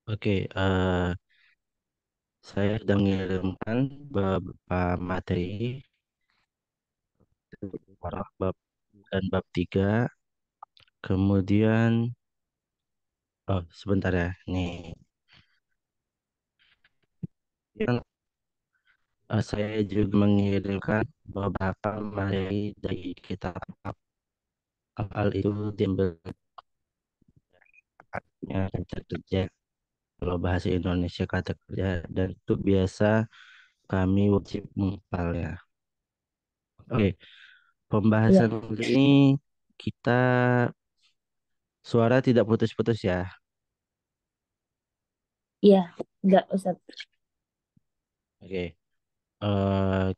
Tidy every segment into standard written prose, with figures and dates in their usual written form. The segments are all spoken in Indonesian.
Oke, saya sudah mengirimkan beberapa materi Al-Baqarah bab dan bab 3. Kemudian, oh sebentar ya, nih. Yang, saya juga mengirimkan beberapa materi dari kitab Al itu diambil artinya kata kerja. Kalau bahasa Indonesia kata kerja dan itu biasa kami wajib menghafalnya. Oke, Iya, pembahasan kali ini kita suara tidak putus-putus ya. iya, enggak Ustaz. Oke,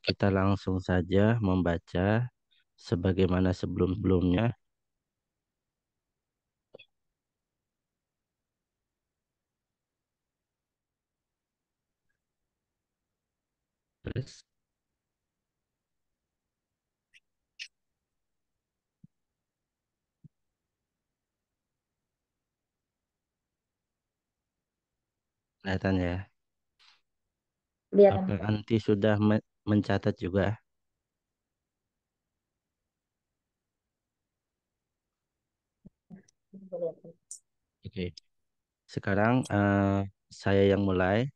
kita langsung saja membaca sebagaimana sebelum-sebelumnya. Terus, kelihatan ya. Kelihatan. Apa Anti sudah mencatat juga? Kelihatan. Oke, sekarang saya yang mulai.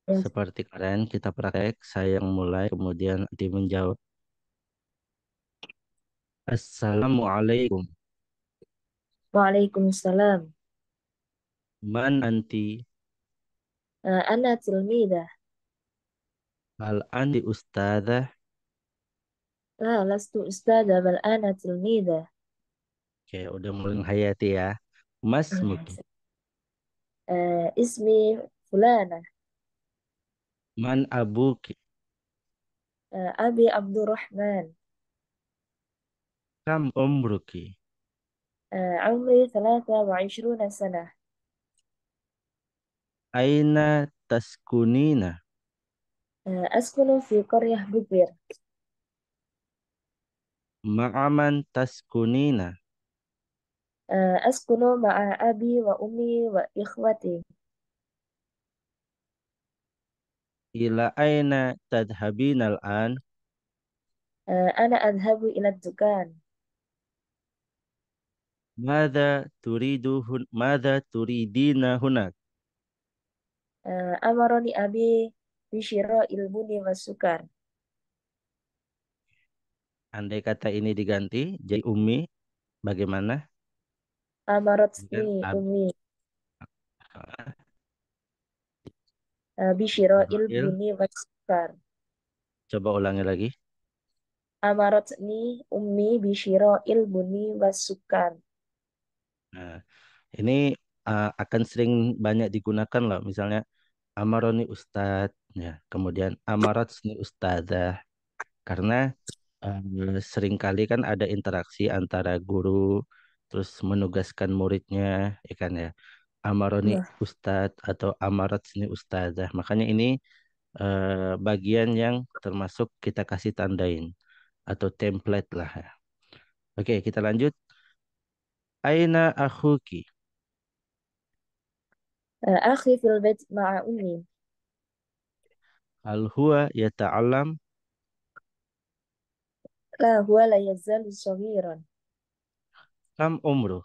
Ya. Seperti kalian kita praktek, saya yang mulai, kemudian Anti menjawab. Assalamualaikum. Waalaikumsalam. Man anti? Ana tilmidah. Hal anti ustadzah? La lastu ustadzah bal ana tilmidah. Oke, udah mulai menghayati ya. Mas Muki. Ismi fulana. Man abuki? Abi Abdurrahman. Kam umruki? عمري 23 سنة. Aina taskunina? أسكن في قرية بوبير. Ma'aman taskunina? أسكن مع أبي وأمي وإخوتي. Ila aina tadhabina al-an? أنا أذهب إلى الدكان. Mada turidina hunak? أمرني أبي بشراء البن والسكر. Andai kata ini diganti jadi Umi, bagaimana? Kan أمرتني أمي بشراء Fa'il. البن والسكر. Coba ulangi lagi. أمرتني أمي بشراء البن والسكر. Nah, ini akan sering banyak digunakan loh. Misalnya Amaroni Ustadz, ya. Kemudian Amarotsni Ustadzah. Karena seringkali kan ada interaksi antara guru, terus menugaskan muridnya, ya kan ya. Amaroni Iya. Ustadz atau Amarotsni Ustadzah. Makanya ini bagian yang termasuk kita kasih tandain atau template lah ya. Oke, kita lanjut. Aina akhuki? أخي في البيت مع أمي. Hal huwa yata'alam? لا هو لا يزال صغيرا. Kam umru?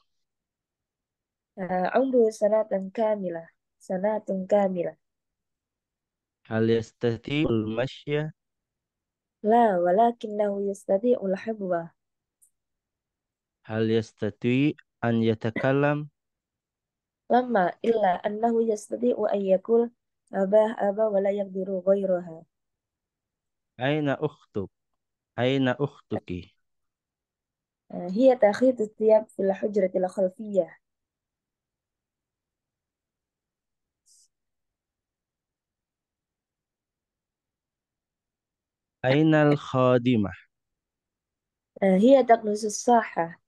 عمره سنة كاملة. سنة كاملة. Hal yastati'ul masya? لا ولكنه يستطيع الحفظ. Hal yastati' an yatakallam? لما إلا أنه يستطيع أن يقول أباه أبا ولا يقدر غيرها. Aina ukhtuk? Aina ukhtuki? هي تخيط الثياب في الحجرة الخلفية. Aina al-khadimah? هي تكنس الساحة.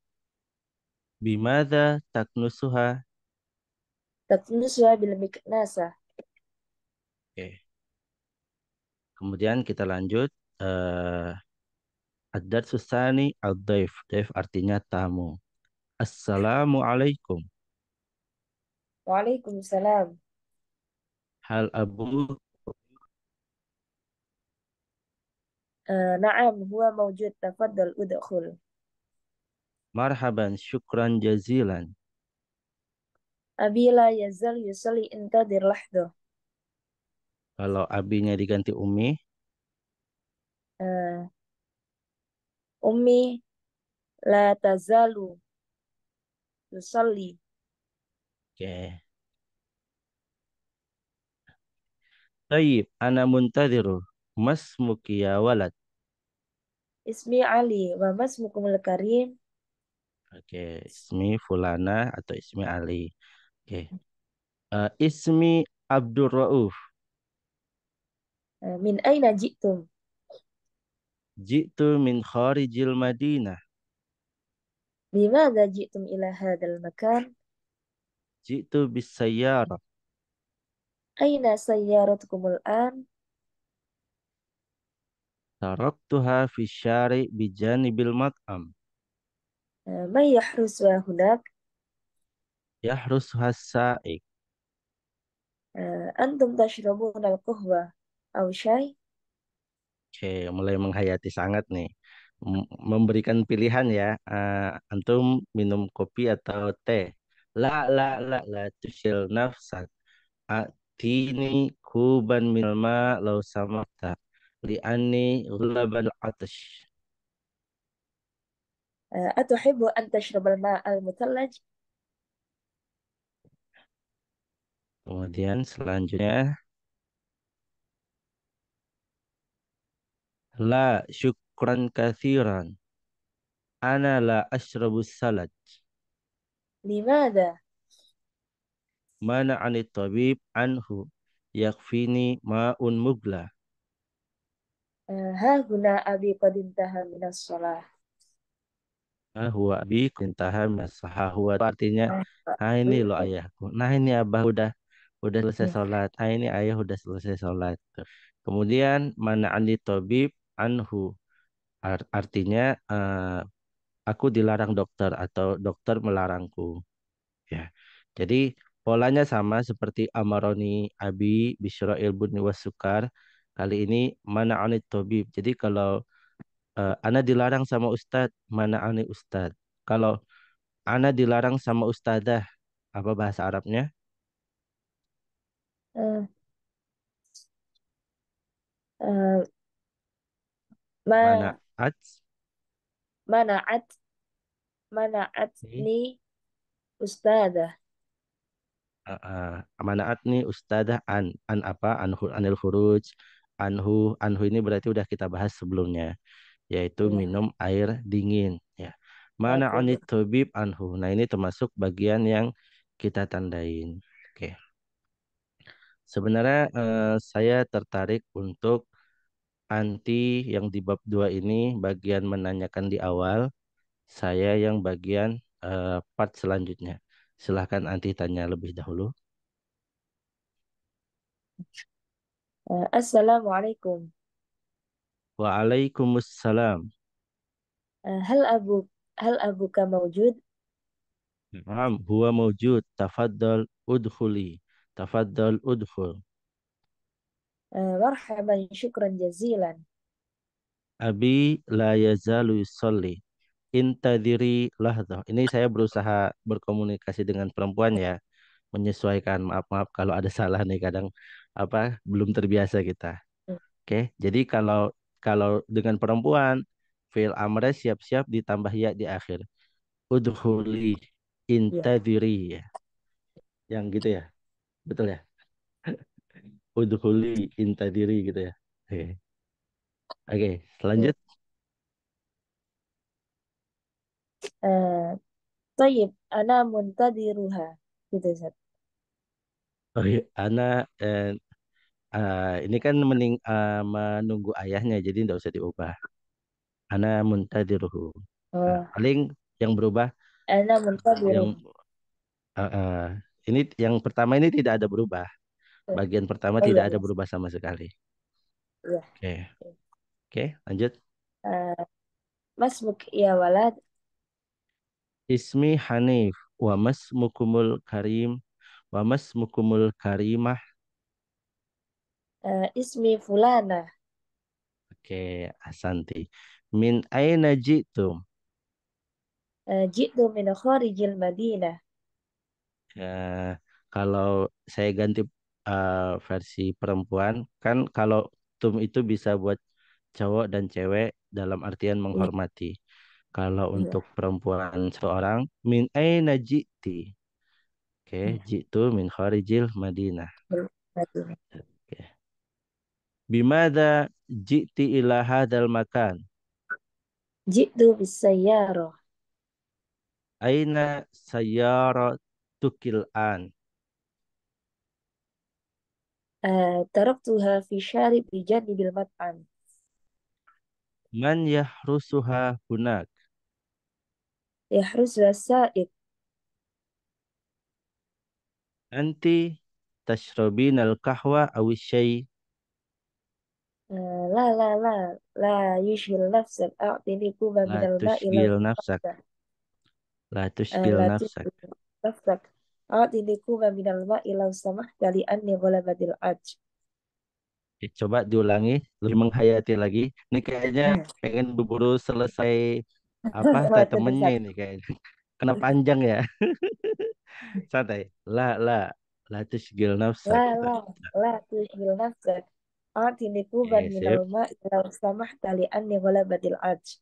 Bimada taknusuha? تكنسها بالمكنسة. Oke. Kemudian kita lanjut. Eh, Ad-darsus tsani ad-daif. Daif artinya tamu. Assalamualaikum. Waalaikumsalam. Hal abu Naam, huwa mawjud. Tafaddal udkhul. marhaban syukran jazilan. Abi la yazal yusalli intadir lahdah. Kalau abinya diganti umi, Eh, Ummi la tazalu tusalli. oke. Tayyib, ana muntadiru. Masmuki ya walad. Ismi Ali wa masmukumul karim. Oke, ismi Fulana atau ismi Ali. Oke. Ismi Abdul Rauf. Min aina ji'tum? Jitu min kharijil Madinah. Bimada ji'tum ila hadal makan? Jitu bis sayyarah. Aina sayyaratukumul an? Taraktuha fi syari bijanibil mat'am. Man yahrusuha hunak? Yahrusha sa'ik. Antum tashrabuna al-qahwa aw syai? Oke, mulai menghayati sangat nih. Memberikan pilihan ya. Antum minum kopi atau teh. La tushil nafsak. Atini kuban milma lau samakta. Li'ani ghulaban atash. Atuhibbu an tashrabal ma'al mutallaj? Kemudian selanjutnya. La syukran kathiran. Ana la ashrabus salad. Limada? Mana anit tabib anhu. Yakfini ma'un mugla. Ha huna abi qad intaha minas shalah. Huwa abi intaha masaha huwa itu artinya Ah, nah ini loh ayahku. Nah ini abah udah selesai ya. sholat. Ah ini ayah udah selesai sholat. Kemudian mana andi tabib anhu artinya aku dilarang dokter atau dokter melarangku. Ya. Jadi polanya sama seperti Amaroni Abi Bisrail bin Wasukar. Kali ini mana anit tabib. Jadi kalau Ana dilarang sama Ustadz, mana ani Ustadz. Kalau Ana dilarang sama Ustadzah, apa bahasa Arabnya? Eh, eh, ma Mana at mana'at ni mana'atni ustadzah. manaat nih Ustadzah an apa anil huruj anhu ini berarti udah kita bahas sebelumnya yaitu Ya, minum air dingin ya. Mana oke. anit tabib anhu. Nah ini termasuk bagian yang kita tandain. Oke. Sebenarnya saya tertarik untuk anti yang di bab 2 ini bagian menanyakan di awal, saya yang bagian part selanjutnya. Silahkan anti tanya lebih dahulu. Assalamualaikum. Waalaikumsalam. Hal abu hal abuka mawjud? Naam, huwa mawjud. Tafaddal udkhuli. Tafaddal udkhul. Marhaban, syukran jazilan. Abi la yazalu yusalli. Intadiri lahdah. Ini saya berusaha berkomunikasi dengan perempuan ya, menyesuaikan. Maaf kalau ada salah nih kadang apa belum terbiasa kita. Oke, jadi kalau kalau dengan perempuan fi'il amr siap-siap ditambah ya di akhir. Udhuli Ya. intadiri ya. Yang gitu ya. Betul ya? Udhuli intadiri gitu ya. Oke. Oke, Hmm. selanjut. Eh, Tayyib, ana muntadiruha. Gitu, Ustaz. Oh iya, Ana ini kan menunggu ayahnya jadi tidak usah diubah. Ana muntadiruhu. Oh, Paling yang berubah ana muntadiruh. yang eh, eh, ini yang pertama ini tidak ada berubah. Bagian pertama Oh iya, tidak ada iya. berubah sama sekali. Iya. Oke, oke, lanjut. Eh, Masmuk ya walad. Ismi Hanif wa masmukumul Karim Wa masmukumul karimah. Ismi fulana. Oke, asanti. Min aina jitum. Jitu min kharijil Madinah. Ya, kalau saya ganti versi perempuan, kan kalau tum itu bisa buat cowok dan cewek dalam artian Iya, menghormati. Kalau untuk iya, perempuan seorang, min aina ji'ti. Oke, iya. ji'tu min kharijil Madinah. Madinah. Oke. Bimada ji'ti ila hadal makan. Jitu bis sayyarah. Aina sayyaratukil an. Taraktuha fi syarib bi janibil mat'am. Man yahrusuha hunak. Yahrusha sa'id. Anti tashrobin al-kahwa awi syai. La yushil nafsak. A'tini kuba La minal ma'i law tushgil nafsak. samahta. La tushgil La nafsak. tushil nafsak. A'tini kuba minal ma'i law samahta li anni ghalabatil aj. Coba diulangi, lebih menghayati lagi. Ini kayaknya pengen buru-buru selesai apa statementnya Satu-satu. ini kayaknya. Kena panjang ya. Santai. La tushgil nafsak La gitu. la la tushil nafsak. A'tini kuban Oke, minal sip. ma'i law samahta li anni ghalabatil aj.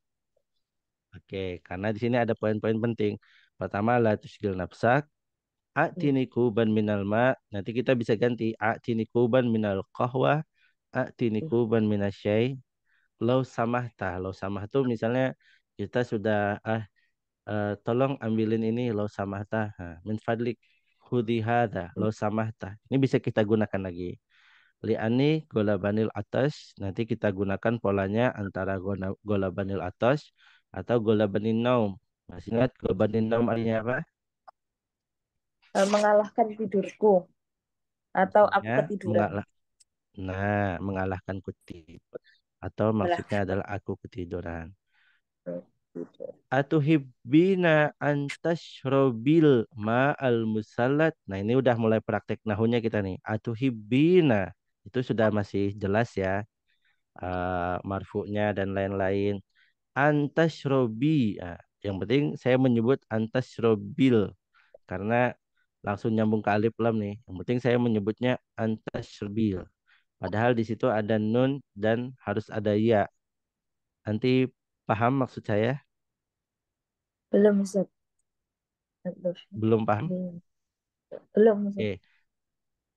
Oke, karena di sini ada poin-poin penting. Pertama, la tushgil nafsak. Hmm. A'tini kuban minal ma. Nanti kita bisa ganti. A'tini kuban minal qahwa. A'tini kuban minasyai. Lau samahta. Lau samah tuh misalnya kita sudah tolong ambilin ini lau samahta. Min fadlik khudi hadha lau samahta. Ini bisa kita gunakan lagi. Li'ani golabanil atas. Nanti kita gunakan polanya antara golabanil atas atau golabanil naum. Masih ingat golabanil naum artinya apa? Mengalahkan tidurku atau aku Maksudnya ketiduran. mengalah. Nah, mengalahkan kutip. Atau maksudnya Mengalahkan adalah aku ketiduran. tidur. Atuhibbina antashrobil ma'al musallat. Nah, ini udah mulai praktek nahunya kita nih. Atuhibbina. Itu sudah masih jelas ya. Marfu'nya dan lain-lain. Antashrobi. Yang penting saya menyebut antashrobil. Karena langsung nyambung ke alif lam nih. Yang penting saya menyebutnya antashrobil. Padahal di situ ada nun dan harus ada ya. Nanti paham maksud saya? Belum Ustaz. Belum. Belum paham? Belum Ustaz. Oke.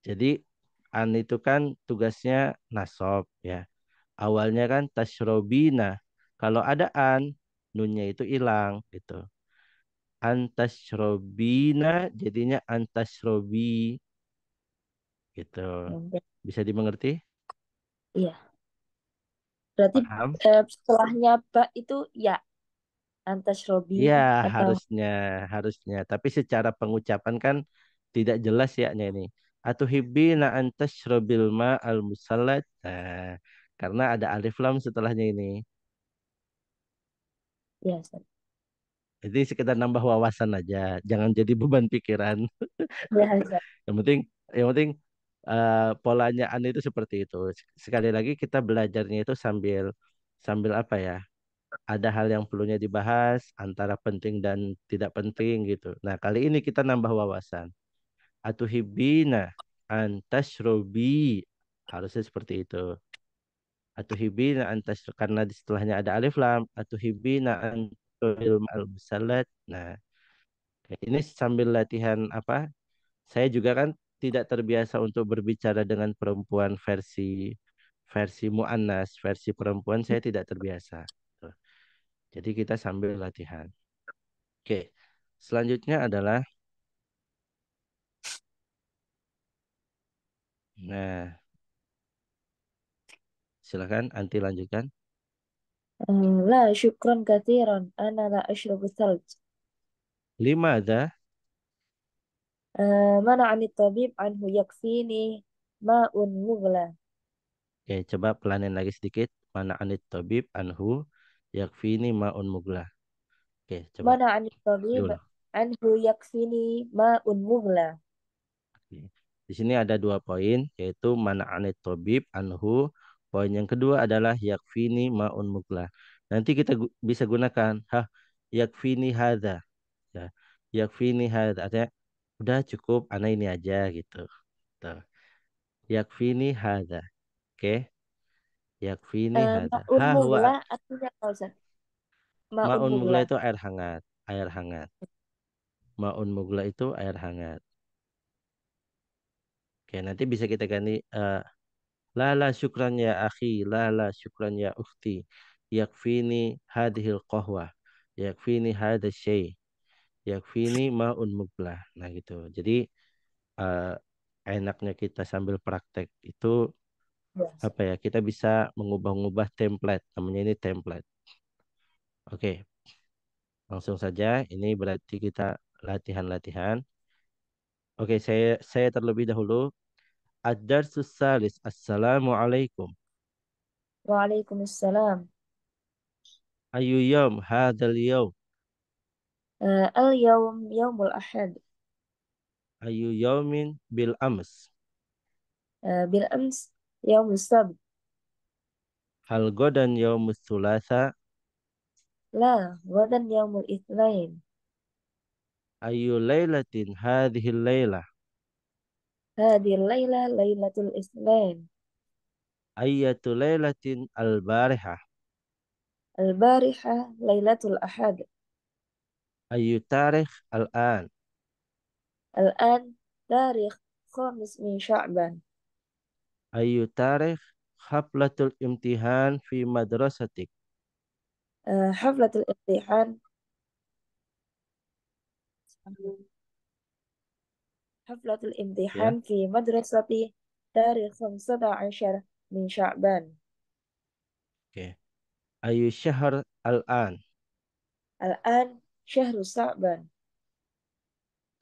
Jadi an itu kan tugasnya nasab ya. Awalnya kan tasyrobina. Kalau ada an, nunnya itu hilang gitu. Antasyrobina jadinya antasrobi gitu. Oke. Bisa dimengerti? Iya. Berarti Paham? setelahnya ba itu ya antas Robi Iya, atau harusnya, harusnya. Tapi secara pengucapan kan tidak jelas ya ini. Atuhibbina antashrobil ma al musallat. Nah, karena ada alif lam setelahnya ini. ya Ustaz. Jadi sekedar nambah wawasan aja, jangan jadi beban pikiran. Ya Ustaz. Yang penting, polanya an itu seperti itu. Sekali lagi kita belajarnya itu sambil sambil apa ya? Ada hal yang perlunya dibahas antara penting dan tidak penting gitu. Nah, kali ini kita nambah wawasan. Atuhibbina antashrobi. Harusnya seperti itu. Atuhibbina karena di setelahnya ada alif lam. Atuhibbina antul al musallat. Nah, ini sambil latihan apa? Saya juga kan tidak terbiasa untuk berbicara dengan perempuan versi versi muannas, versi perempuan saya tidak terbiasa. Tuh. Jadi kita sambil latihan. Oke. Selanjutnya adalah nah, silakan anti lanjutkan. La syukran katsiran. Ana la asyrabu thalj. Lima ada. Mana anit tabib anhu yakfini ma'un mughla. Oke, coba pelanin lagi sedikit. Mana anit tabib anhu yakfini maun muglah. Oke, coba Mana anit tabib diulang. anhu yakfini ma'un mughla. Di sini ada dua poin, yaitu mana anit tobib anhu. Poin yang kedua adalah yakfini ma'un muglah. Nanti kita bisa gunakan yakfini hadza. Ya, yakfini hadza. Artinya udah cukup, ana ini aja gitu. Tuh. Yakfini hadza. Oke, yakfini hadza. Ma'un Huwa mugla artinya apa Ustaz? Ma'un ma'un muglah mugla. itu air hangat, air hangat. Ma'un muglah itu air hangat. Oke, nanti bisa kita ganti la la syukran ya akhi, la la syukran ya ukhti. Yakfini hadhil qahwah. Yakfini hadha syai. Yakfini ma'un muglah. Nah gitu. Jadi eh, enaknya kita sambil praktek itu Ya, Ustaz. apa ya? Kita bisa mengubah-ubah template. Namanya ini template. Oke, langsung saja. Ini berarti kita latihan-latihan. Oke, saya terlebih dahulu. Ad-darsus salis. Assalamualaikum. Waalaikumsalam. Ayu yawm hadzal yawm. Al-yawm yawmul ahad. Ayu yawmin bil ams. Bil ams yawmus sabt. Hal godan yawmus thulatha. La, wadan yawmul itsnain. Ayu laylatin hadhil laylah. Hadhihi layla laylatul itsnain. Ayyatu laylatin al-barihah. Al-bariha laylatul ahad. Ayu tarikh al-an. Al-an tarikh khamis min Sya'ban. Ayu tarikh haflatul imtihan fi madrasatik. Haflatul imtihan. Haflatul imtihan Ya, fi madrasati tarikh 15 min Sya'ban. oke. Ayu syahr al-an. Al-an syahru Sya'ban.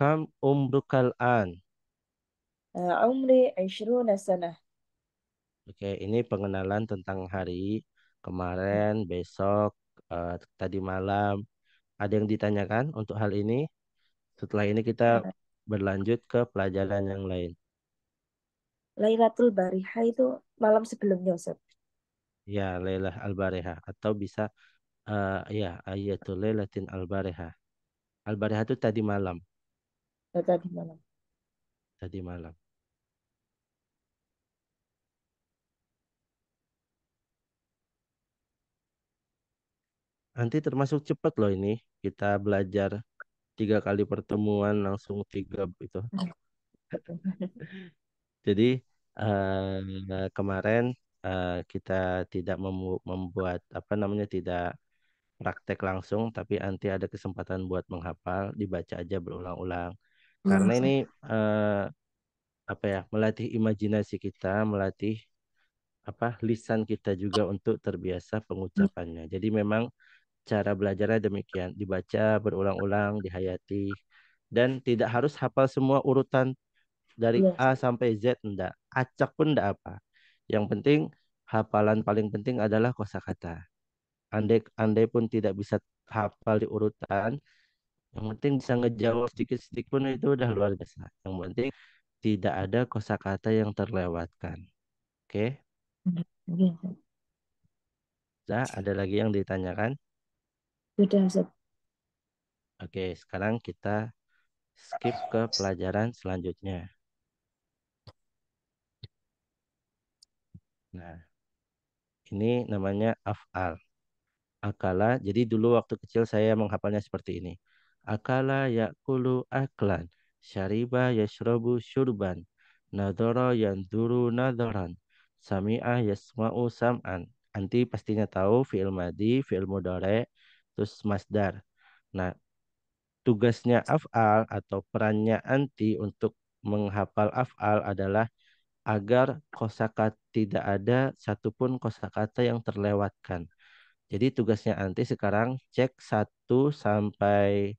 Kam umrukal an. Umri 20 sanah. Oke, ini pengenalan tentang hari kemarin, besok, tadi malam. Ada yang ditanyakan untuk hal ini? Setelah ini kita berlanjut ke pelajaran yang lain. Lailatul Bariha itu malam sebelumnya, Ustaz. Ya, Lailah Al-Barihah atau bisa ya Ayatul Lailatin Al-Barihah. Al-Barihah itu tadi malam, Tadi malam. tadi malam. Nanti termasuk cepat loh ini. Kita belajar 3 kali pertemuan langsung tiga itu. Jadi kemarin kita tidak membuat apa namanya tidak praktek langsung, tapi nanti ada kesempatan buat menghafal, dibaca aja berulang-ulang. Iya, Karena ini Ustaz. apa ya, melatih imajinasi kita, melatih apa lisan kita juga untuk terbiasa pengucapannya. Jadi memang cara belajarnya demikian, dibaca berulang-ulang, dihayati, dan tidak harus hafal semua urutan dari Iya, A Ustaz. sampai Z, enggak. Acak pun enggak apa. Yang penting hafalan paling penting adalah kosakata. Andai pun tidak bisa hafal di urutan, yang penting bisa ngejawab sedikit-sedikit pun itu udah luar biasa. Yang penting tidak ada kosakata yang terlewatkan. Oke, Iya, Ustaz. Zah, ada lagi yang ditanyakan? Sudah, Ustaz. Oke, sekarang kita skip ke pelajaran selanjutnya. Nah, ini namanya af'al. Akala, jadi dulu waktu kecil saya menghafalnya seperti ini. Akala yakulu aklan, syariba yashrabu syurban, nadhara yanzuru nadharan, sami'a yasma'u sam'an. Anti pastinya tahu fi'il madi, fi'il mudhari, terus masdar. Nah, tugasnya af'al atau perannya anti untuk menghafal af'al adalah agar kosakata tidak ada satupun kosakata yang terlewatkan. Jadi tugasnya Anti sekarang cek 1 sampai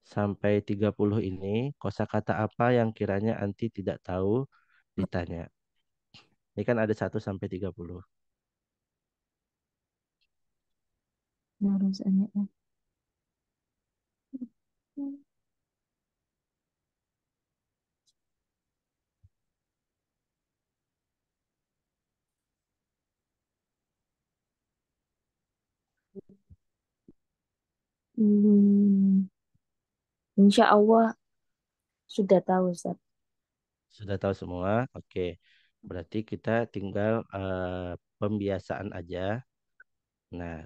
sampai 30 ini kosakata apa yang kiranya Anti tidak tahu ditanya. Ini kan ada 1 sampai 30. Barusannya. Hmm, insya Allah sudah tahu, Ustaz. Sudah tahu semua? Oke. Berarti kita tinggal pembiasaan aja. Nah,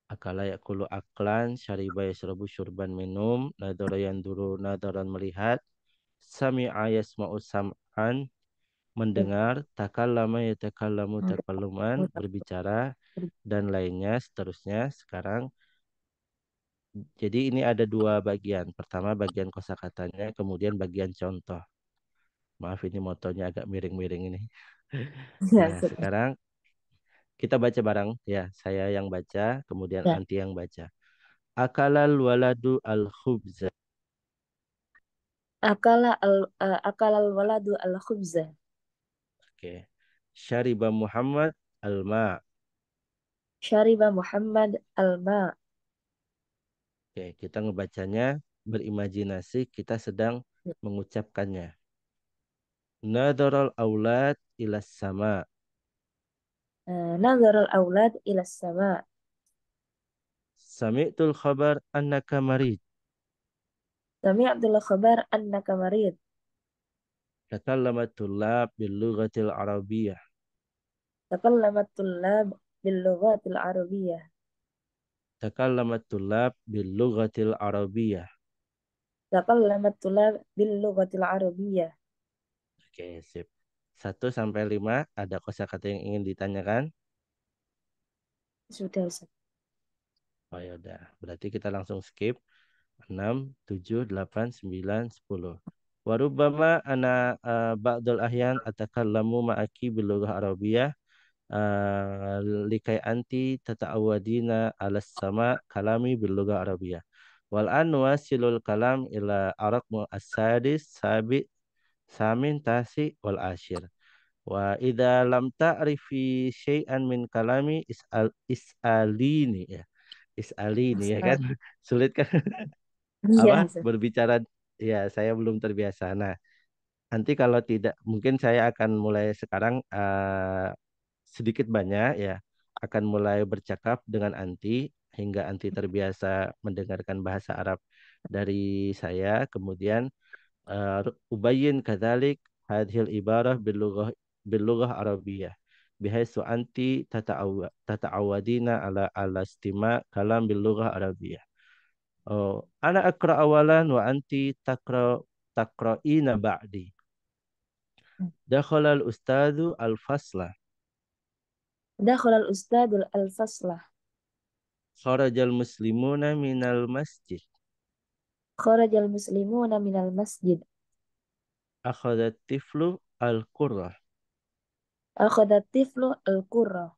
akala yakulu aklan, syariba yasrabu syurban minum, nadara yanduru nadaran melihat, sami'a yasma'u sam'an, mendengar, takallama yatakallamu takalluman, berbicara, dan lainnya seterusnya. Sekarang, jadi ini ada dua bagian. Pertama bagian kosakatanya, kemudian bagian contoh. Maaf ini motonya agak miring-miring ini. Ya, Nah, Ustaz. sekarang kita baca bareng ya. Saya yang baca, kemudian Ya. Anti yang baca. Akalal waladu al khubza. Akala al-waladu al-khubza. Oke. Syariba Muhammad al-ma. Syariba Muhammad al-ma. Oke, kita ngebacanya berimajinasi kita sedang mengucapkannya. Nadaral aulad ilas sama. Nazar al-awlad ila sama. Sami'tul khabar annaka marid. Sami'tul khabar annaka marid. Takallamat tullab bil lughatil arabiyyah. Takallamat tullab bil lughatil arabiyyah. Takallamat tullab bil lughatil arabiyyah. Takallamat tullab bil lughatil arabiyyah. Oke, sip. 1 sampai 5 ada kosakata yang ingin ditanyakan? Sudah, Ustaz. Oh ya udah, berarti kita langsung skip. 6, 7, 8, 9, 10. Warubama ana ba'dul ahyan atakallamu ma'aki bil lughah arabiyyah uh, likai anti tata'awadina ala sama kalami bil lughah arabiyyah. Wal an wasilul kalam ila araqmu as-sadis sabi samin tasi wal ashir. Wa idza lam ta'rifi syai'an min kalami is'alini ya. Is'alini ya kan. Ustaz. Sulit kan? Iya, Apa Ustaz. berbicara ya saya belum terbiasa. Nah, nanti kalau tidak mungkin saya akan mulai sekarang sedikit banyak ya akan mulai bercakap dengan Anti hingga Anti terbiasa mendengarkan bahasa Arab dari saya kemudian ubayyin kadzalik hadhil ibarah bil lughah arabiyyah bihaisu anti tata'awadina ala istima' kalam bil lughah arabiyyah. Oh, ana akra awalan wa anti takra'ina ba'di. Dakhala al-ustadzu al-fasla. Dakhala al-ustadul al-faslah. Kharajal muslimuna minal masjid. Kharajal muslimuna minal masjid. Akhadhat tiflu al-qurrah. Akhadha tiflu al-qurra.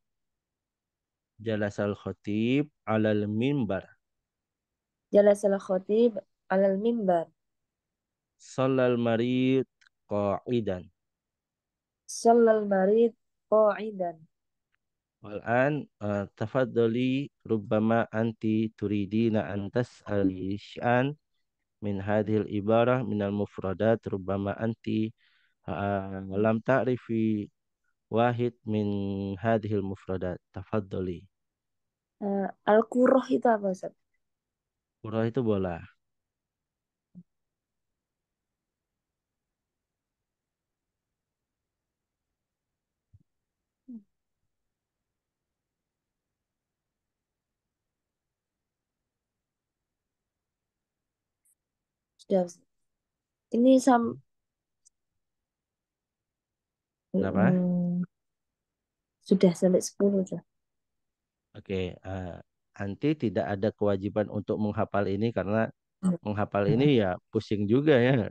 Jalasal khatib alal mimbar. Jalasal khatib alal mimbar. Sallal marid qa'idan. Shallal marid qa'idan. Wal'an tafaddali rubbama anti turidina an tas'ali sya'an min hadhil ibarah minal mufradat rubbama anti lam ta'rifi wahid min hadhil mufradat. Tafaddali. Al-qurrah itu apa, Ustaz? Qurrah itu bola. Sudah, Ustaz. Ini Kenapa? mm, sudah sampai 10 sudah. Oke, nanti tidak ada kewajiban untuk menghafal ini karena menghafal ini ya pusing juga ya.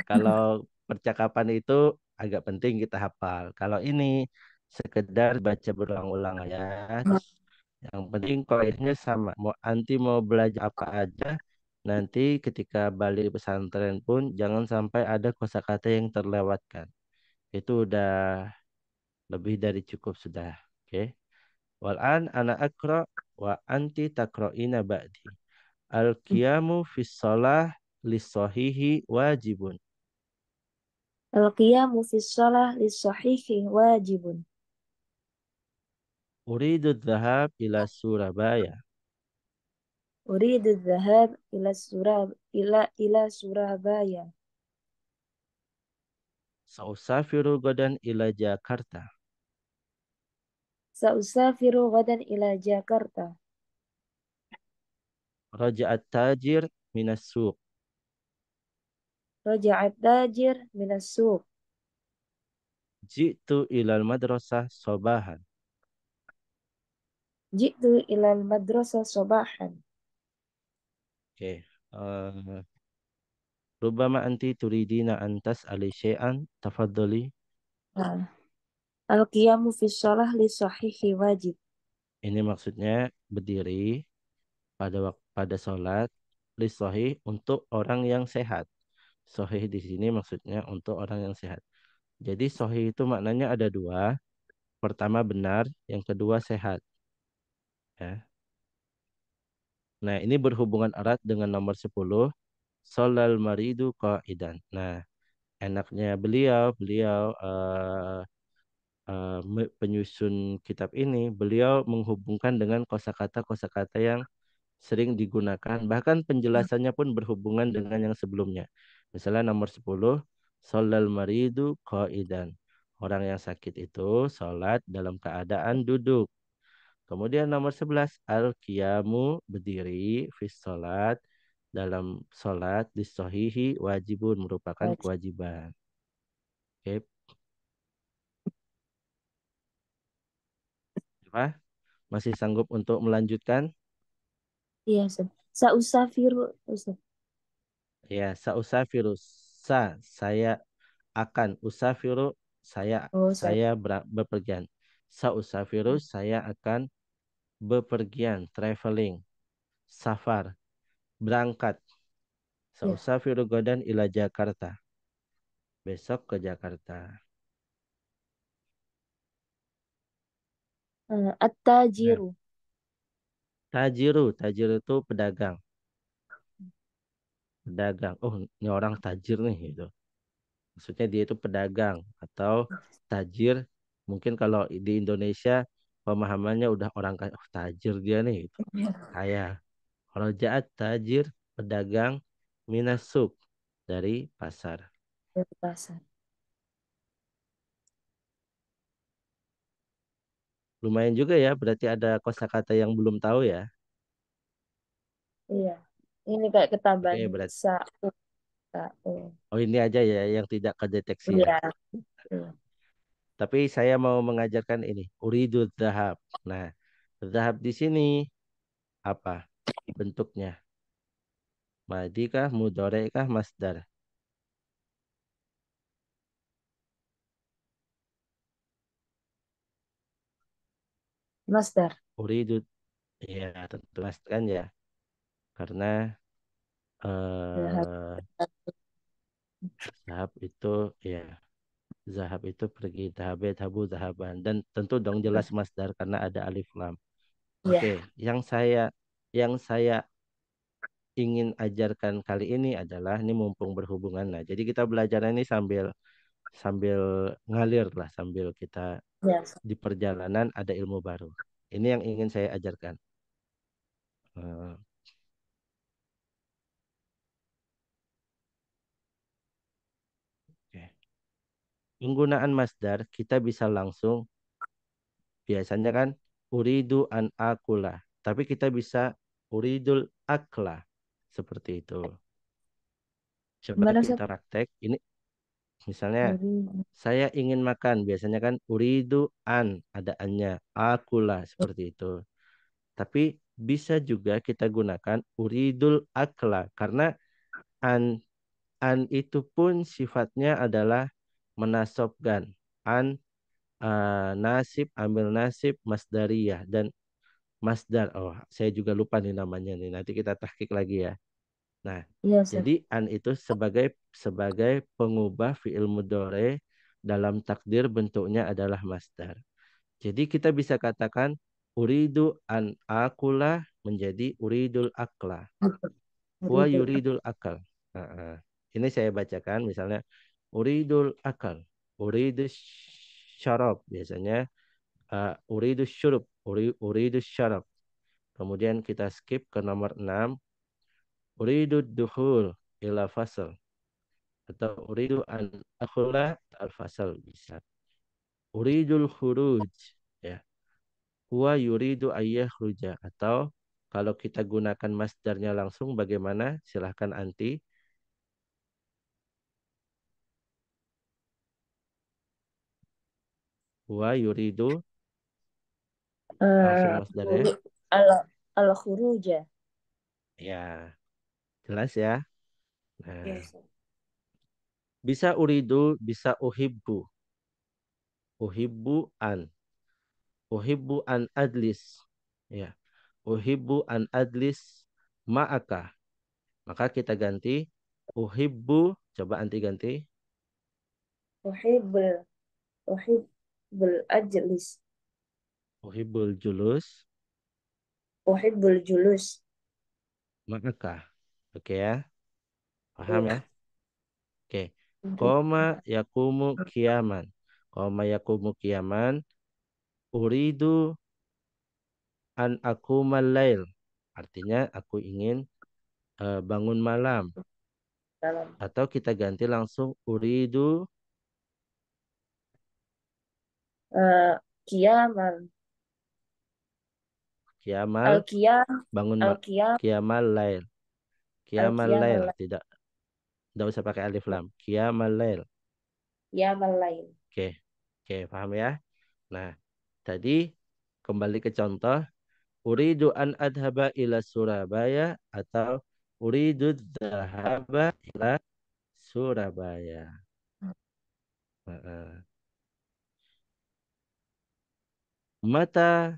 Kalau percakapan itu agak penting kita hafal. Kalau ini sekedar baca berulang-ulang aja. Terus yang penting koinnya sama. Mau anti mau belajar apa aja, nanti ketika balik pesantren pun jangan sampai ada kosakata yang terlewatkan. Itu udah lebih dari cukup sudah. Oke. Wal'an ana akra wa anti takra'ina ba'di. Al-qiyamu fis shalah lis-sahihi wajibun. Al-qiyamu fi shalah lis-sahihi wajibun. Uridu dhahab ila Surabaya. Uridu dhahab ila Surabaya. Sausafiru godan ila Jakarta. Sausafiru gadan ila Jakarta. Raja'at tajir minas suq. Raja'at tajir minas suq. Jitu ilal madrasah sobahan. Jitu ilal madrasah sobahan. Oke. Okay. Rubama anti turidina antas ali syai'an tafadhali. Nah, al-qiyamu fi shalah li sahihi wajib. Ini maksudnya berdiri pada sholat li sahih untuk orang yang sehat. Sahih di sini maksudnya untuk orang yang sehat. Jadi sahih itu maknanya ada dua. Pertama benar, yang kedua sehat. Ya. Nah, ini berhubungan erat dengan nomor 10. Sholal maridu qaidan. Nah, enaknya beliau penyusun kitab ini, beliau menghubungkan dengan kosakata-kosakata yang sering digunakan, bahkan penjelasannya pun berhubungan dengan yang sebelumnya. Misalnya nomor 10, sholal maridu qaidan. Orang yang sakit itu sholat dalam keadaan duduk. Kemudian nomor 11, al-qiyamu berdiri fis sholat dalam sholat disohihi wajibun merupakan Wajib. kewajiban. Oke, apa? Masih sanggup untuk melanjutkan? Iya, Ustaz. Sausafiru, Ustaz. Ya, sausafiru saya akan usafiru Oh, saya bepergian. Sausafiru saya akan bepergian, traveling, safar, berangkat. ya. Sausafiru godan ila Jakarta. Besok ke Jakarta. Nah, At-tajiru. tajiru itu pedagang, pedagang. Oh, ini orang tajir nih gitu. Maksudnya dia itu pedagang atau tajir. Mungkin kalau di Indonesia pemahamannya udah orang kaya, oh, tajir dia nih gitu. Ya. Kaya. Rojaat tajir pedagang minasuk dari pasar. Dari pasar. Lumayan juga ya, berarti ada kosakata yang belum tahu ya. Iya. Ini kayak ketambahan Oke, berarti sa'u. Sa'u. oh ini aja ya yang tidak kedeteksi ya. Iya. Iya. Tapi saya mau mengajarkan ini, uridu zahab. Nah, zahab di sini apa bentuknya? Madi kah, mudhari kah, masdar? Masdar. Uridu ya tentu masdar kan ya. Karena Zahab. eh zahab itu ya, zahab itu pergi, zahabe, tabu, zahaban. Dan tentu dong jelas masdar karena ada alif lam. Iya. Oke, yang saya ingin ajarkan kali ini adalah ini mumpung berhubungan. Nah, jadi kita belajar ini sambil sambil ngalir lah, sambil kita Iya. di perjalanan ada ilmu baru. Ini yang ingin saya ajarkan. Eh, Oke. Penggunaan masdar kita bisa langsung, biasanya kan uridu an akula, tapi kita bisa uridul akla seperti itu. Coba Gimana, Ustaz? kita praktek. Ini misalnya Uri. saya ingin makan, biasanya kan uridu an, ada annya, akula seperti itu. Tapi bisa juga kita gunakan uridul akla karena an an itu pun sifatnya adalah menasobkan. An nasib, ambil nasib, masdariyah dan masdar. Oh, saya juga lupa nih namanya nih. Nanti kita tahqiq lagi ya. Nah, Iya, Ustaz. jadi an itu sebagai sebagai pengubah fiil mudhari dalam takdir bentuknya adalah masdar. Jadi kita bisa katakan uridu an akula menjadi uridul akla. Wa Uridul yuridul akal. Nah, ini saya bacakan misalnya uridul akal, uridul syarab biasanya Uridu syurub, uridu syarab. Kemudian kita skip ke nomor 6. Uridu duhul ila fasal. Atau uridu an akhula al fasal bisa. Uridul khuruj. Ya. Huwa yuridu ayyakhruja. Atau kalau kita gunakan masdarnya langsung bagaimana? Silahkan anti. Huwa yuridu langsung masdarnya. Huru al al khuruja. Ya, jelas ya. Nah, Yes. bisa uridu, bisa uhibbu. Uhibbu an. Uhibbu an adlis. Ya. Uhibbu an adlis ma'aka. Maka kita ganti uhibbu. Coba anti ganti. Uhibbul uhibbul ajlis. Uhibbul julus Uhibbul julus. ma'aka. Oke ya. Paham ya? Iya. Oke. Koma yakumu kiaman. Koma yakumu kiaman. Uridu an akumal lail. Artinya aku ingin bangun malam. Dalam Atau kita ganti langsung uridu kiaman. kiamal Al qiyam bangun al qiyam kiamal lail. al Kiamal qiyam lail al tidak usah pakai alif lam. Kiamal lail. qiyam al lain. Oke. Oke, paham ya? Nah, tadi kembali ke contoh uridu an adhaba ila Surabaya atau uridu dhahaba ila Surabaya. Heeh. Mata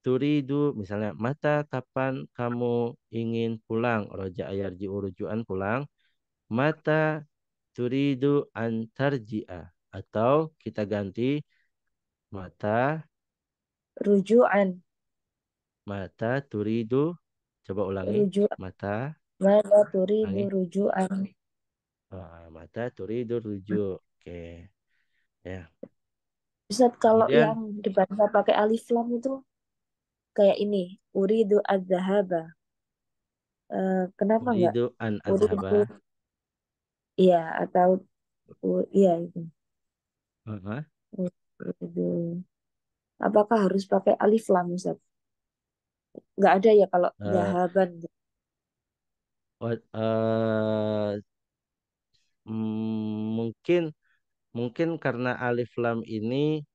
turidu misalnya mata kapan kamu ingin pulang roja ayarji urujuan pulang mata turidu antarji'a atau kita ganti mata Rujuan. mata turidu coba ulangi Rujuk. mata Mada turidu ulangi rujuan. mata turidu rujuk oke ya Bisa kalau yang kemudian dibaca pakai alif lam itu kayak ini. Uridu az-zahaba. Kenapa enggak? uridu an Uridu. azhaba. Iya, atau iya itu. Heeh. Uridu. Apakah harus pakai alif lam, Ustaz? Nggak ada ya kalau Eh, zahaban. oh, mungkin mungkin karena alif lam ini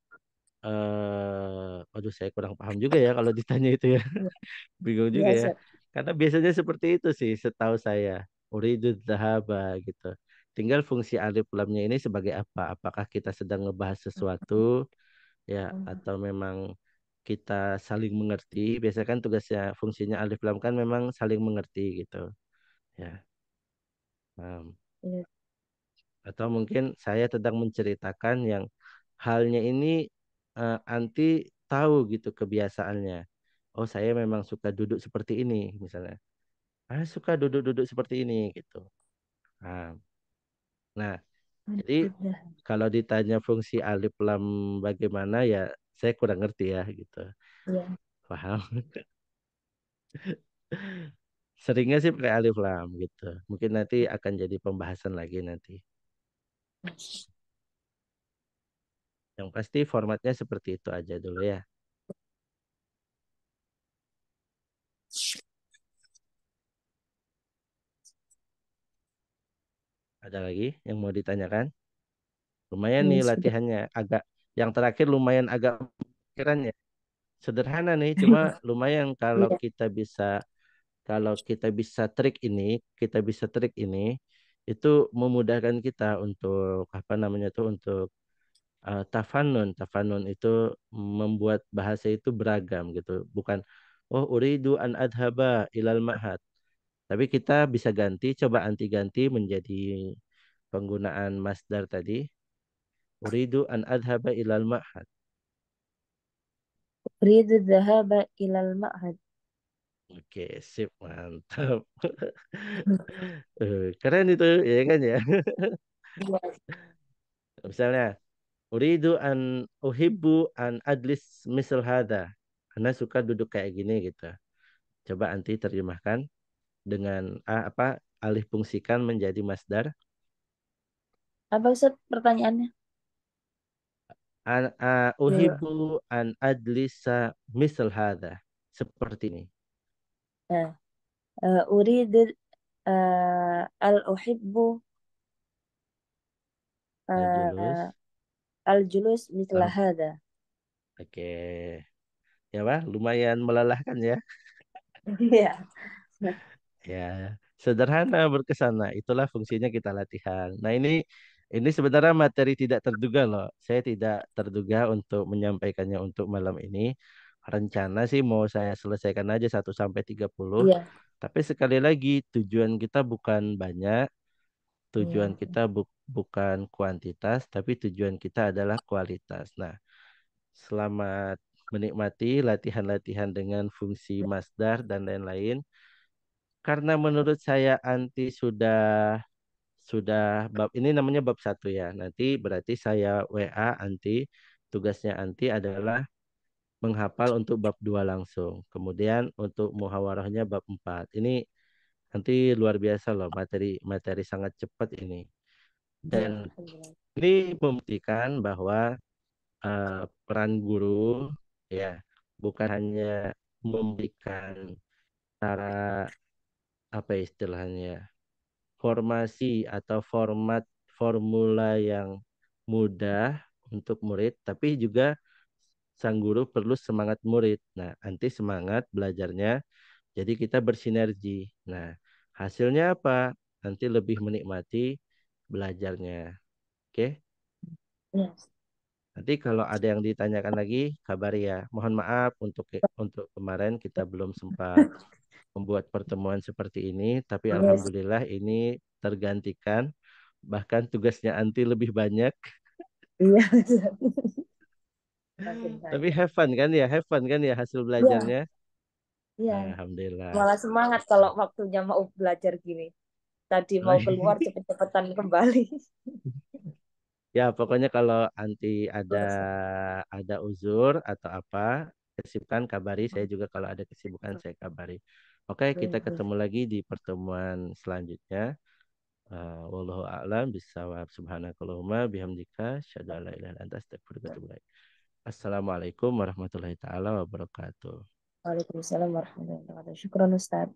aduh saya kurang paham juga ya kalau ditanya itu ya. Iya, Bingung juga iya, ya. Ustaz. Karena biasanya seperti itu sih setahu saya. Uridu dhahaba gitu. Tinggal fungsi alif lamnya ini sebagai apa? Apakah kita sedang ngebahas sesuatu ya atau memang kita saling mengerti? Biasanya kan tugasnya fungsinya alif lam kan memang saling mengerti gitu. Ya. Iya. Atau mungkin saya sedang menceritakan yang halnya ini anti tahu gitu kebiasaannya. Oh, saya memang suka duduk seperti ini misalnya. Ah, suka duduk-duduk seperti ini gitu. Nah, nah, jadi Sudah. kalau ditanya fungsi alif lam bagaimana ya saya kurang ngerti ya gitu. Iya. Paham? Seringnya sih pakai alif lam gitu. Mungkin nanti akan jadi pembahasan lagi nanti. Yang pasti formatnya seperti itu aja dulu ya. Ada lagi yang mau ditanyakan? Lumayan nih Sudah. latihannya. Agak yang terakhir lumayan agak pikiran ya. Sederhana nih, cuma lumayan Iya. kalau kita bisa trik ini, itu memudahkan kita untuk apa namanya tuh untuk tafanun. Tafanun itu membuat bahasa itu beragam gitu. Bukan oh uridu an adhaba ilal ma'had. Tapi kita bisa ganti, coba anti ganti menjadi penggunaan masdar tadi. Uridu an adhaba ilal ma'had. Uridu dhahaba ilal ma'had. Oke, sip, mantap. Keren itu, ya kan ya. Iya. Misalnya, Uridu an uhibbu an adlis misal hada. Karena suka duduk kayak gini gitu. Coba anti terjemahkan dengan apa alih fungsikan menjadi masdar. Apa Ustaz pertanyaannya? Dulu. Uhibbu an adlisa misal hada. Seperti ini. Nah, uridu al uhibbu Al-julus. al julus mitla Ah, hada. oke. Ya, Pak, lumayan melelahkan ya. Iya. Ya, sederhana berkesana. Itulah fungsinya kita latihan. Nah, ini sebenarnya materi tidak terduga loh. Saya tidak terduga untuk menyampaikannya untuk malam ini. Rencana sih mau saya selesaikan aja 1 sampai 30. Iya. Tapi sekali lagi tujuan kita bukan banyak, tujuan Iya. kita bukan kuantitas, tapi tujuan kita adalah kualitas. Nah, selamat menikmati latihan-latihan dengan fungsi masdar dan lain-lain. Karena menurut saya Anti sudah bab ini namanya bab 1 ya. Nanti berarti saya WA Anti, tugasnya Anti adalah menghafal untuk bab 2 langsung. Kemudian untuk muhawarahnya bab 4. Ini nanti luar biasa loh, materi materi sangat cepat ini. Iya. Dan Alhamdulillah. ini membuktikan bahwa peran guru ya bukan hanya memberikan cara apa istilahnya formasi atau format formula yang mudah untuk murid, tapi juga sang guru perlu semangat murid. Nah, nanti semangat belajarnya, jadi kita bersinergi. Nah, hasilnya apa? Nanti lebih menikmati belajarnya. Oke? Iya. Nanti kalau ada yang ditanyakan lagi, kabari ya. Mohon maaf untuk kemarin kita belum sempat membuat pertemuan seperti ini, tapi Yes. alhamdulillah ini tergantikan. Bahkan tugasnya Anti lebih banyak. Iya. Makin Tapi banyak. have fun kan ya, have fun kan ya hasil Iya. belajarnya. Iya. Alhamdulillah. Malah semangat kalau waktunya mau belajar gini. Tadi Oh, mau keluar cepet-cepetan kembali. ya, pokoknya kalau Anti ada Yes. ada uzur atau apa, kesibukan kabari. Saya juga kalau ada kesibukan saya kabari. Oke, kita Iya. ketemu lagi di pertemuan selanjutnya. Wallahu a'lam bishawab. Subhanakallahumma bihamdika asyhadu an la ilaha illa anta astaghfiruka wa atubu ilaik. Assalamualaikum warahmatullahi taala wabarakatuh. Waalaikumsalam warahmatullahi wabarakatuh. Syukron Ustaz.